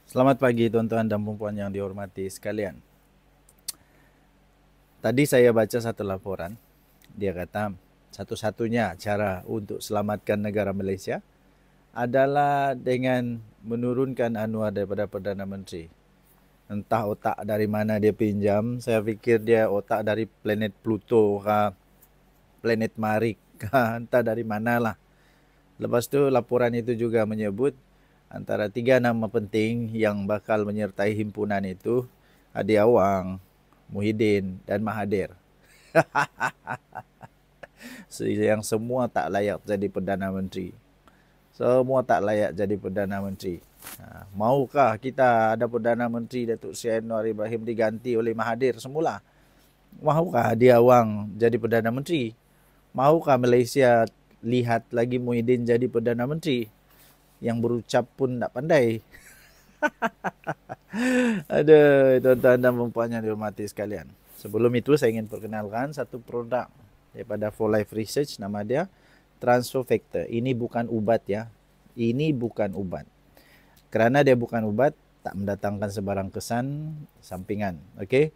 Selamat pagi tuan-tuan dan puan yang dihormati sekalian. Tadi saya baca satu laporan. Dia kata satu-satunya cara untuk selamatkan negara Malaysia adalah dengan menurunkan Anwar daripada Perdana Menteri. Entah otak dari mana dia pinjam. Saya fikir dia otak dari planet Pluto kah, planet Marik kah, entah dari manalah. Lepas tu laporan itu juga menyebut antara 3 nama penting yang bakal menyertai himpunan itu Hadi Awang, Muhyiddin dan Mahathir. Yang semua tak layak jadi Perdana Menteri. Semua tak layak jadi Perdana Menteri. Maukah kita ada Perdana Menteri Datuk Seri Anwar Ibrahim diganti oleh Mahathir semula? Maukah Hadi Awang jadi Perdana Menteri? Maukah Malaysia lihat lagi Muhyiddin jadi Perdana Menteri? Yang berucap pun tak pandai. Aduh, tuan-tuan dan puan yang dihormati sekalian. Sebelum itu saya ingin perkenalkan satu produk daripada For Life Research, nama dia Transfer Factor. Ini bukan ubat ya. Ini bukan ubat. Kerana dia bukan ubat, tak mendatangkan sebarang kesan sampingan. Okey.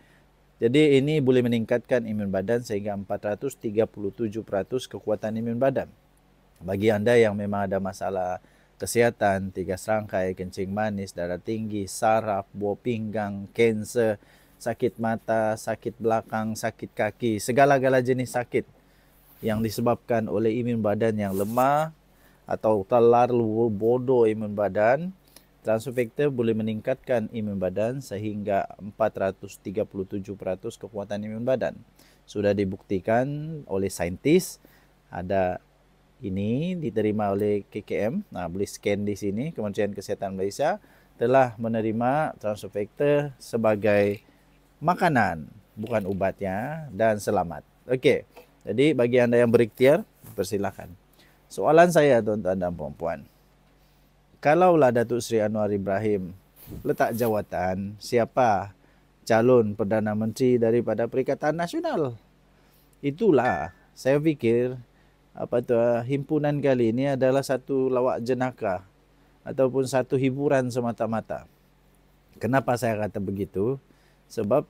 Jadi ini boleh meningkatkan imun badan sehingga 437% kekuatan imun badan. Bagi anda yang memang ada masalah kesihatan, 3 serangkai, kencing manis, darah tinggi, saraf, buah pinggang, kanser, sakit mata, sakit belakang, sakit kaki, segala-gala jenis sakit yang disebabkan oleh imun badan yang lemah atau terlalu bodoh imun badan, Transfer Factor boleh meningkatkan imun badan sehingga 437% kekuatan imun badan. Sudah dibuktikan oleh saintis. Ada ini diterima oleh KKM. Boleh scan di sini. Kementerian Kesihatan Malaysia telah menerima Transfer Factor sebagai makanan, bukan ubatnya, dan selamat. Okey. Jadi bagi anda yang berikhtiar, persilakan. Soalan saya tuan-tuan dan puan-puan. Kalaulah Datuk Seri Anwar Ibrahim letak jawatan, siapa calon Perdana Menteri daripada Perikatan Nasional? Itulah saya fikir himpunan kali ini adalah satu lawak jenaka ataupun satu hiburan semata-mata. Kenapa saya kata begitu? Sebab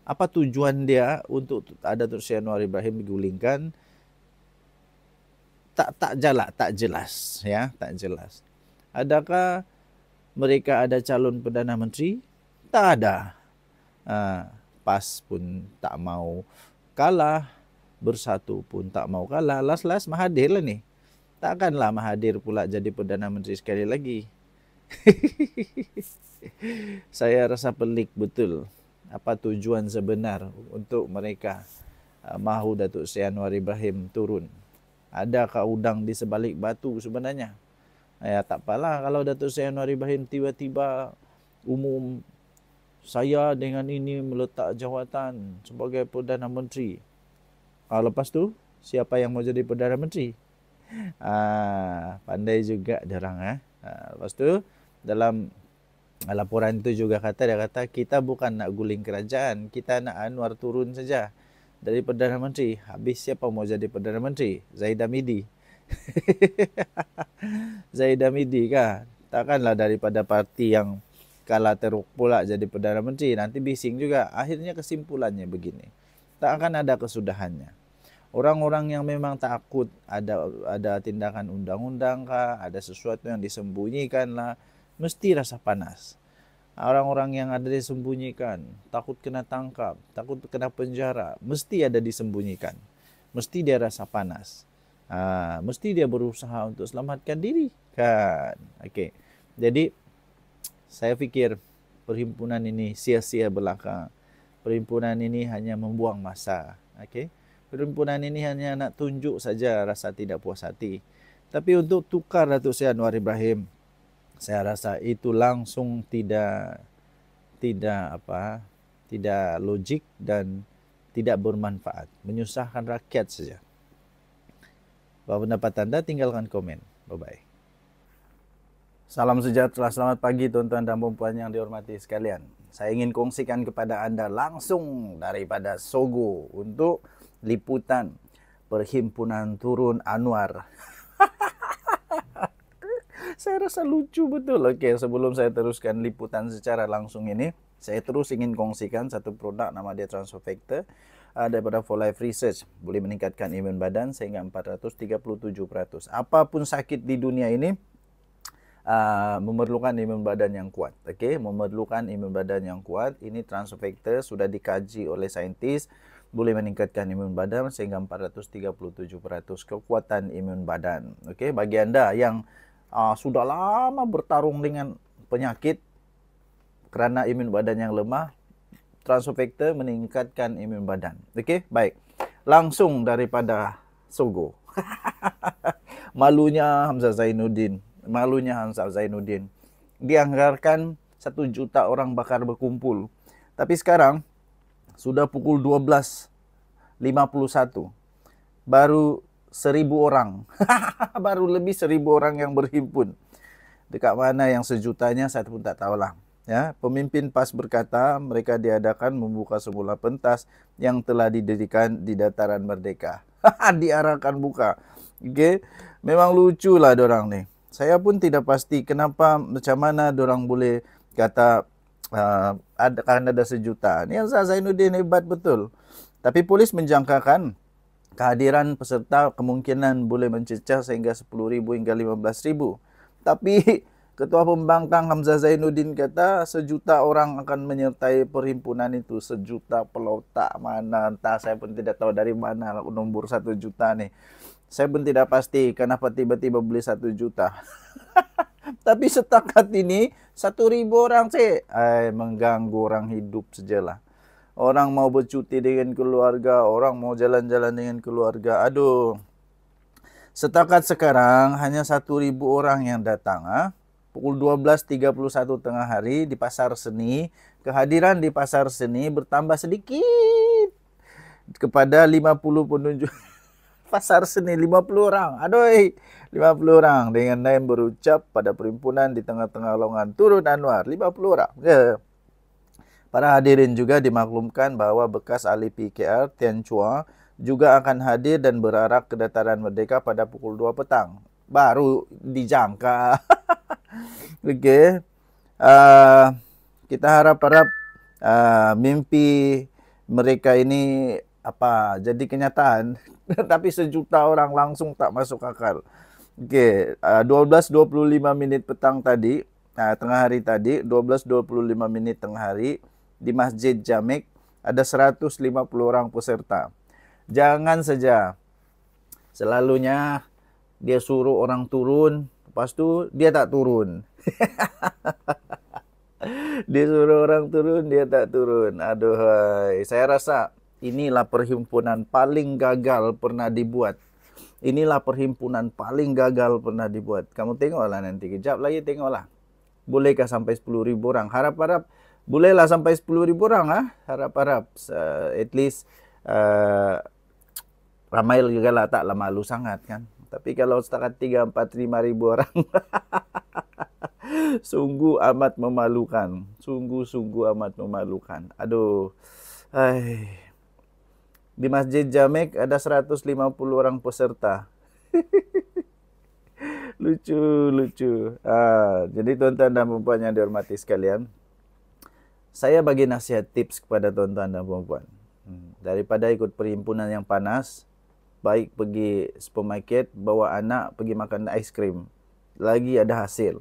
apa tujuan dia untuk ada Datuk Seri Anwar Ibrahim digulingkan? Tak jelas ya, tak jelas. Adakah mereka ada calon Perdana Menteri? Tak ada. PAS pun tak mau kalah, Bersatu pun tak mau kalah. Last Mahathir lah ni. Takkanlah Mahathir pula jadi Perdana Menteri sekali lagi. Saya rasa pelik betul. Apa tujuan sebenar untuk mereka mahu Datuk Seri Anwar Ibrahim turun? Adakah udang di sebalik batu sebenarnya? Ya tak apalah kalau Datuk Seri Anwar Ibrahim tiba-tiba umum saya dengan ini meletak jawatan sebagai Perdana Menteri. Lepas tu siapa yang mau jadi Perdana Menteri? Pandai juga diorang. Lepas tu dalam laporan itu juga dia kata kita bukan nak guling kerajaan, kita nak Anwar turun saja dari Perdana Menteri. Habis siapa mau jadi Perdana Menteri? Zahid Hamidi. Zahid Hamidi kah? Takkanlah daripada parti yang kalah teruk pula jadi Perdana Menteri. Nanti bising juga. Akhirnya kesimpulannya begini. Tak akan ada kesudahannya. Orang-orang yang memang takut ada tindakan undang-undang kah, ada sesuatu yang disembunyikan lah, mesti rasa panas. Orang-orang yang ada disembunyikan, takut kena tangkap, takut kena penjara, mesti ada disembunyikan. Mesti dia rasa panas. Mesti dia berusaha untuk selamatkan diri kan. Okey. Jadi saya fikir perhimpunan ini sia-sia belaka. Perhimpunan ini hanya membuang masa. Okey. Perhimpunan ini hanya nak tunjuk saja rasa tidak puas hati. Tapi untuk tukar Datuk Seri Anwar Ibrahim, saya rasa itu langsung tidak logik dan tidak bermanfaat, menyusahkan rakyat saja. Apa pendapat anda? Tinggalkan komen. Bye-bye. Salam sejahtera, selamat pagi tuan-tuan dan puan yang dihormati sekalian. Saya ingin kongsikan kepada anda langsung daripada Sogo untuk liputan Perhimpunan Turun Anwar. Saya rasa lucu betul. Oke, sebelum saya teruskan liputan secara langsung ini, saya terus ingin kongsikan satu produk nama dia Transofactor daripada For Life Research. Boleh meningkatkan imun badan sehingga 437%. Apapun sakit di dunia ini memerlukan imun badan yang kuat. Okey, memerlukan imun badan yang kuat. Ini Transofactor sudah dikaji oleh saintis, boleh meningkatkan imun badan sehingga 437% kekuatan imun badan. Okey, bagi anda yang sudah lama bertarung dengan penyakit kerana imun badan yang lemah, Transofactor meningkatkan imun badan. Okey, baik. Langsung daripada Sogo. Malunya Hamzah Zainuddin. Dianggarkan 1 juta orang bakar berkumpul. Tapi sekarang sudah pukul 12.51. Baru 1,000 orang. Baru lebih 1,000 orang yang berhimpun. Dekat mana yang sejutanya saya pun tak tahulah. Ya, pemimpin PAS berkata mereka diadakan membuka semula pentas yang telah didirikan di dataran Merdeka. Diarahkan buka. Okey, memang luculah dorang ni. Saya pun tidak pasti kenapa, macam mana dorang boleh kata akan ada sejuta. Ni Hamzah Zainuddin hebat betul. Tapi polis menjangkakan kehadiran peserta kemungkinan boleh mencecah sehingga 10,000 hingga 15,000. Tapi Ketua Pembangkang Hamzah Zainuddin kata 1 juta orang akan menyertai perhimpunan itu. 1 juta pelotak mana, entah, saya pun tidak tahu dari mana nombor 1 juta ni. Saya pun tidak pasti kenapa tiba-tiba beli 1 juta. Tapi setakat ini 1,000 orang sih. Mengganggu orang hidup sajalah. Orang mau bercuti dengan keluarga, orang mau jalan-jalan dengan keluarga. Aduh. Setakat sekarang hanya 1,000 orang yang datang. Pukul 12.31 tengah hari di Pasar Seni. Kehadiran di Pasar Seni bertambah sedikit kepada 50 penunjuk. Pasar Seni 50 orang. Aduh, 50 orang dengan naim berucap pada perhimpunan di tengah-tengah longgan turun Anwar. 50 orang. Ya. Para hadirin juga dimaklumkan bahawa bekas ahli PKR Tian Chua juga akan hadir dan berarak ke dataran Merdeka pada pukul 2 petang. Baru dijangka. Okey. Kita harap-harap mimpi mereka ini jadi kenyataan. Tapi 1 juta orang langsung tak masuk akal. Okey, 12.25 minit petang tadi, tengah hari tadi, 12.25 minit tengah hari di Masjid Jamek ada 150 orang peserta. Jangan saja selalunya dia suruh orang turun, lepas tu dia tak turun. Dia suruh orang turun, dia tak turun. Aduhai, saya rasa inilah perhimpunan paling gagal pernah dibuat. Inilah perhimpunan paling gagal pernah dibuat. Kamu tengoklah nanti, kejap lagi tengoklah. Bolehkah sampai 10,000 orang? Harap-harap bolehlah sampai 10,000 orang. Harap-harap at least ramai juga lah, taklah malu sangat kan. Tapi kalau setakat 3, 4, 5,000 orang sungguh amat memalukan. Sungguh amat memalukan. Aduh. Di Masjid Jamek ada 150 orang peserta. Lucu. Jadi tuan-tuan dan puan yang dihormati sekalian, saya bagi nasihat tips kepada tuan-tuan dan puan. Daripada ikut perhimpunan yang panas, baik pergi supermarket, bawa anak pergi makan aiskrim. Lagi ada hasil.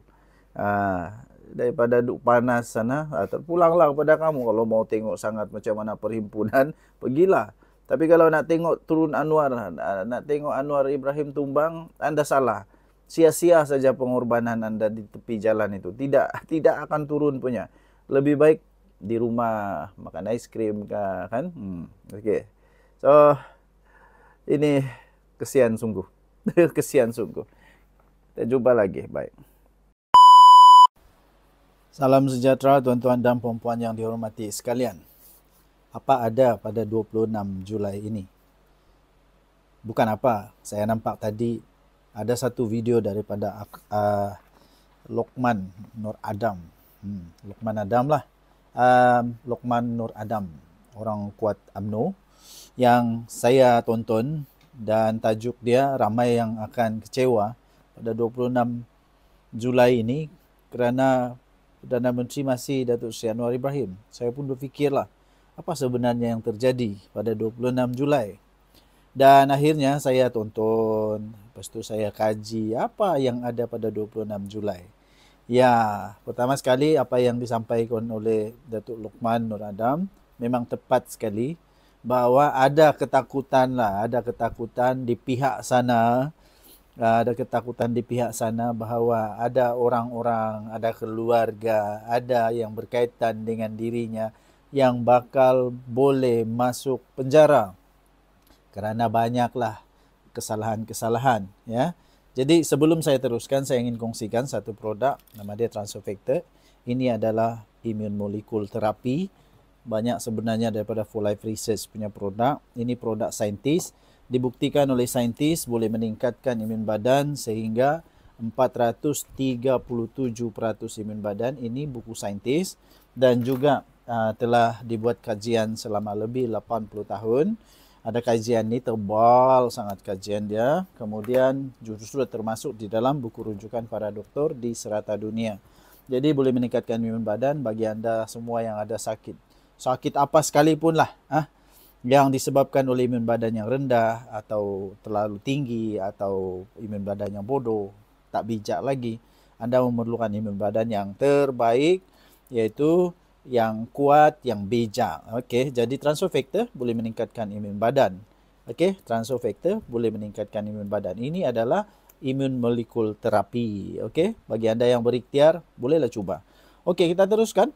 Daripada duduk panas sana, terpulanglah kepada kamu. Kalau mau tengok sangat macam mana perhimpunan, pergilah. Tapi kalau nak tengok turun Anwar, nak tengok Anwar Ibrahim tumbang, anda salah. Sia-sia saja pengorbanan anda di tepi jalan itu. Tidak akan turun punya. Lebih baik di rumah makan aiskrim kan. Okey. So ini kesian sungguh. Kesian sungguh. Kita jumpa lagi. Baik. Salam sejahtera tuan-tuan dan puan-puan yang dihormati sekalian. Apa ada pada 26 Julai ini? Bukan apa, saya nampak tadi ada satu video daripada Lokman Nur Adam. Lokman Adam lah. Lokman Nur Adam, orang kuat UMNO, yang saya tonton dan tajuk dia ramai yang akan kecewa pada 26 Julai ini kerana Perdana Menteri masih Datuk Seri Anwar Ibrahim. Saya pun berfikirlah apa sebenarnya yang terjadi pada 26 Julai. Dan akhirnya saya tonton, lepas tu saya kaji apa yang ada pada 26 Julai. Ya, pertama sekali apa yang disampaikan oleh Datuk Luqman Nur Adam memang tepat sekali bahawa ada ketakutan lah, ada ketakutan di pihak sana, bahawa ada orang-orang, ada keluarga, ada yang berkaitan dengan dirinya yang bakal boleh masuk penjara kerana banyaklah kesalahan-kesalahan, ya. Jadi sebelum saya teruskan, saya ingin kongsikan satu produk, nama dia Transfer Factor. Ini adalah immune molecule terapi. Banyak sebenarnya daripada For Life Research punya produk. Ini produk saintis. Dibuktikan oleh saintis boleh meningkatkan imun badan sehingga 437% imun badan. Ini buku saintis. Dan juga telah dibuat kajian selama lebih 80 tahun. Ada kajian ni tebal sangat kajian dia. Kemudian justru termasuk di dalam buku rujukan para doktor di serata dunia. Jadi boleh meningkatkan imun badan bagi anda semua yang ada sakit. Sakit apa sekalipun lah. Yang disebabkan oleh imun badan yang rendah atau terlalu tinggi atau imun badan yang bodoh. Tak bijak lagi. Anda memerlukan imun badan yang terbaik, iaitu yang kuat, yang bijak. Okey, jadi transfer factor boleh meningkatkan imun badan. Okey, transfer factor boleh meningkatkan imun badan. Ini adalah immune molecule terapi. Okey, bagi anda yang berikhtiar, bolehlah cuba. Okey, kita teruskan.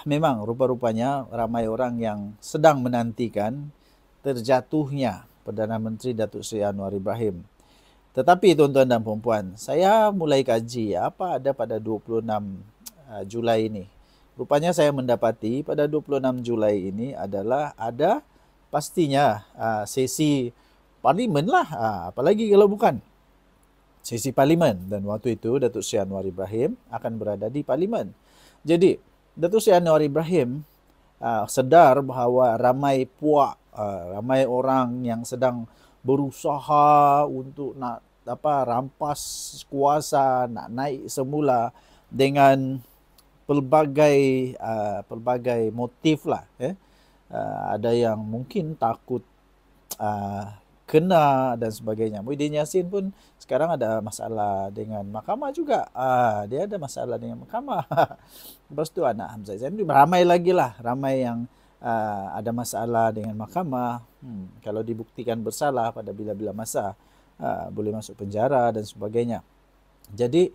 Memang rupa-rupanya ramai orang yang sedang menantikan terjatuhnya Perdana Menteri Datuk Seri Anwar Ibrahim. Tetapi tuan-tuan dan puan-puan, saya mulai kaji apa ada pada 26 Julai ini. Rupanya saya mendapati pada 26 Julai ini adalah ada pastinya sesi parlimen lah. Apalagi kalau bukan sesi parlimen. Dan waktu itu Datuk Seri Anwar Ibrahim akan berada di parlimen. Jadi Datuk Seri Anwar Ibrahim sedar bahawa ramai puak, ramai orang yang sedang berusaha untuk nak rampas kuasa, nak naik semula dengan pelbagai motif lah. Ada yang mungkin takut kena dan sebagainya. Muhyiddin Yassin pun sekarang ada masalah dengan mahkamah juga. Dia ada masalah dengan mahkamah. Lepas tu anak Hamzah Zain, ramai lagi lah. Ramai yang ada masalah dengan mahkamah. Kalau dibuktikan bersalah pada bila-bila masa, boleh masuk penjara dan sebagainya. Jadi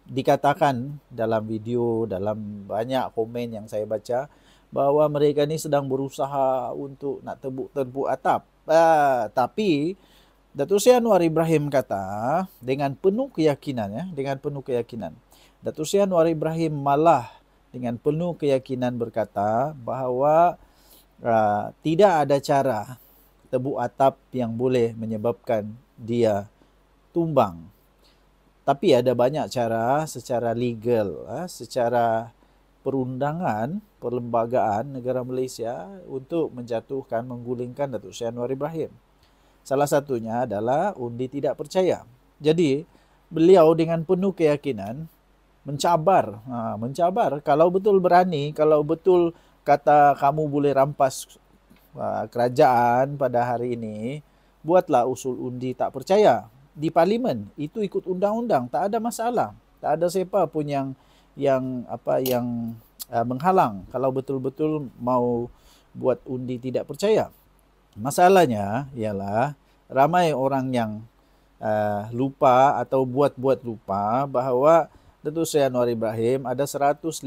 dikatakan dalam video, dalam banyak komen yang saya baca, bahawa mereka ni sedang berusaha untuk nak tebuk atap. Tapi Datuk Seri Anwar Ibrahim kata dengan penuh keyakinan, Datuk Seri Anwar Ibrahim malah dengan penuh keyakinan berkata bahawa tidak ada cara tebuk atap yang boleh menyebabkan dia tumbang. Tapi ada banyak cara secara legal, secara perundangan, perlembagaan negara Malaysia untuk menjatuhkan, menggulingkan Datuk Seri Anwar Ibrahim. Salah satunya adalah undi tidak percaya. Jadi, beliau dengan penuh keyakinan mencabar kalau betul berani, kalau betul kata kamu boleh rampas kerajaan pada hari ini, buatlah usul undi tak percaya di parlimen. Itu ikut undang-undang, tak ada masalah. Tak ada siapa pun yang menghalang kalau betul-betul mau buat undi tidak percaya. Masalahnya ialah ramai orang yang lupa atau buat-buat lupa bahawa Datuk Seri Anwar Ibrahim ada 156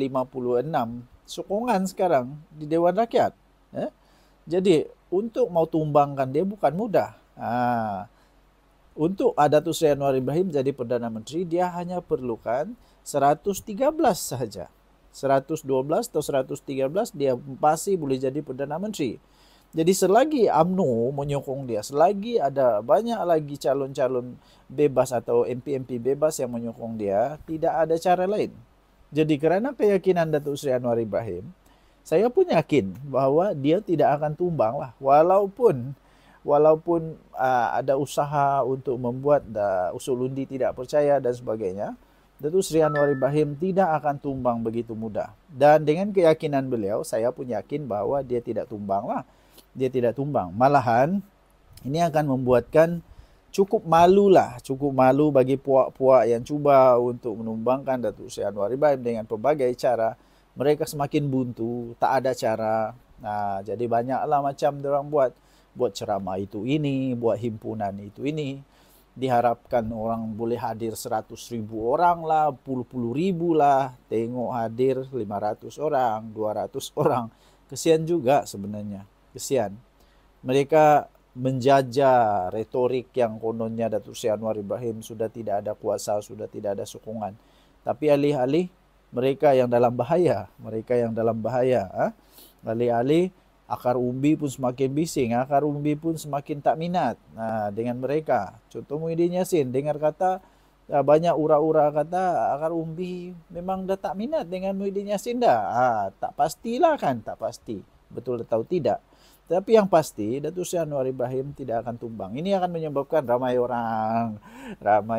sokongan sekarang di Dewan Rakyat. Jadi untuk mau tumbangkan dia bukan mudah. Untuk Datuk Seri Anwar Ibrahim jadi Perdana Menteri, dia hanya perlukan 113 sahaja. 112 atau 113 dia pasti boleh jadi Perdana Menteri. Jadi selagi UMNO menyokong dia, selagi ada banyak lagi calon-calon bebas atau MP-MP bebas yang menyokong dia, tidak ada cara lain. Jadi kerana keyakinan Datuk Seri Anwar Ibrahim, saya pun yakin bahawa dia tidak akan tumbang lah. walaupun ada usaha untuk membuat usul undi tidak percaya dan sebagainya, Datuk Seri Anwar Ibrahim tidak akan tumbang begitu mudah. Dan dengan keyakinan beliau, saya pun yakin bahwa dia tidak tumbang lah. Dia tidak tumbang. Malahan, ini akan membuatkan cukup malu bagi puak-puak yang cuba untuk menumbangkan Datuk Seri Anwar Ibrahim dengan pelbagai cara. Mereka semakin buntu, tak ada cara. Nah, jadi banyaklah macam diorang buat ceramah itu ini, buat himpunan itu ini. Diharapkan orang boleh hadir 100.000 orang lah, puluh ribu lah. Tengok hadir 500 orang, 200 orang. Kesian juga sebenarnya. Kesian. Mereka menjajah retorik yang kononnya Datuk Seri Anwar Ibrahim sudah tidak ada kuasa, sudah tidak ada sokongan. Tapi alih-alih mereka yang dalam bahaya, alih-alih akar umbi pun semakin bising, akar umbi pun semakin tak minat dengan mereka. Contoh Muhyiddin Yassin, dengar kata banyak ura-ura kata akar umbi memang dah tak minat dengan Muhyiddin Yassin dah. Tak pastilah kan, tak pasti. Betul atau tidak. Tapi yang pasti Datuk Seri Anwar Ibrahim tidak akan tumbang. Ini akan menyebabkan ramai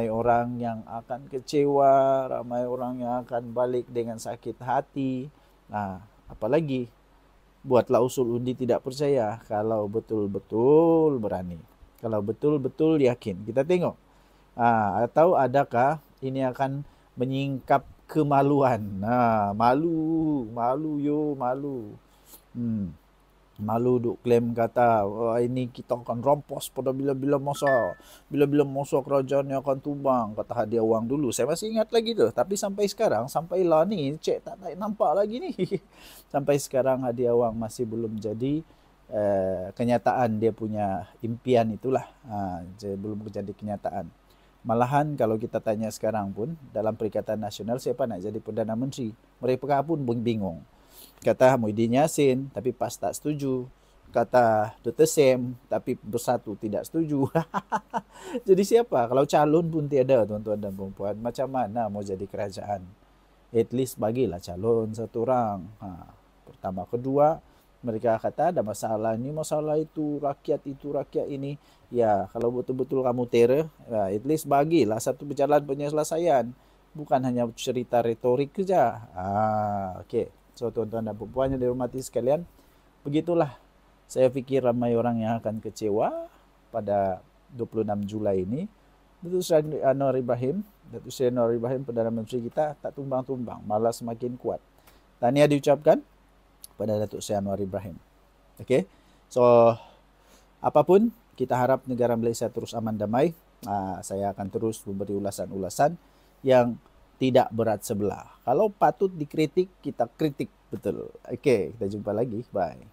orang yang akan kecewa, ramai orang yang akan balik dengan sakit hati. Nah, apalagi buatlah usul undi tidak percaya kalau betul-betul berani. Kalau betul-betul yakin. Kita tengok. Atau adakah ini akan menyingkap kemaluan. Malu. Malu duk klaim kata ini kita akan rompas pada bila-bila masa kerajaan yang akan tumbang, kata hadiah wang dulu. Saya masih ingat lagi tu. Tapi sampai sekarang, sampailah ni cek tak nampak lagi ni. Sampai sekarang hadiah wang masih belum jadi kenyataan. Dia punya impian itulah belum jadi kenyataan. Malahan kalau kita tanya sekarang pun dalam Perikatan Nasional siapa nak jadi Perdana Menteri, mereka pun bingung. Kata Muhyiddin Yassin, tapi PAS tak setuju. Kata Dr. Sem, tapi Bersatu tidak setuju. Jadi siapa? Kalau calon pun tiada, tuan-tuan dan puan-puan. Macam mana mau jadi kerajaan? At least bagilah calon satu orang. Pertama, kedua, mereka kata ada masalah ini, masalah itu, rakyat ini. Ya, kalau betul-betul kamu terror, at least bagilah satu berjalan penyelesaian. Bukan hanya cerita retorik saja. Okey. So, tuan-tuan dan puan yang dihormati sekalian, begitulah saya fikir ramai orang yang akan kecewa pada 26 Julai ini. Datuk Seri Anwar Ibrahim, Perdana Menteri kita, tak tumbang-tumbang, malah semakin kuat. Tahniah diucapkan pada Datuk Seri Anwar Ibrahim. Okay? So, apapun, kita harap negara Malaysia terus aman damai. Saya akan terus memberi ulasan-ulasan yang tidak berat sebelah. Kalau patut dikritik, kita kritik betul. Okey, kita jumpa lagi. Bye.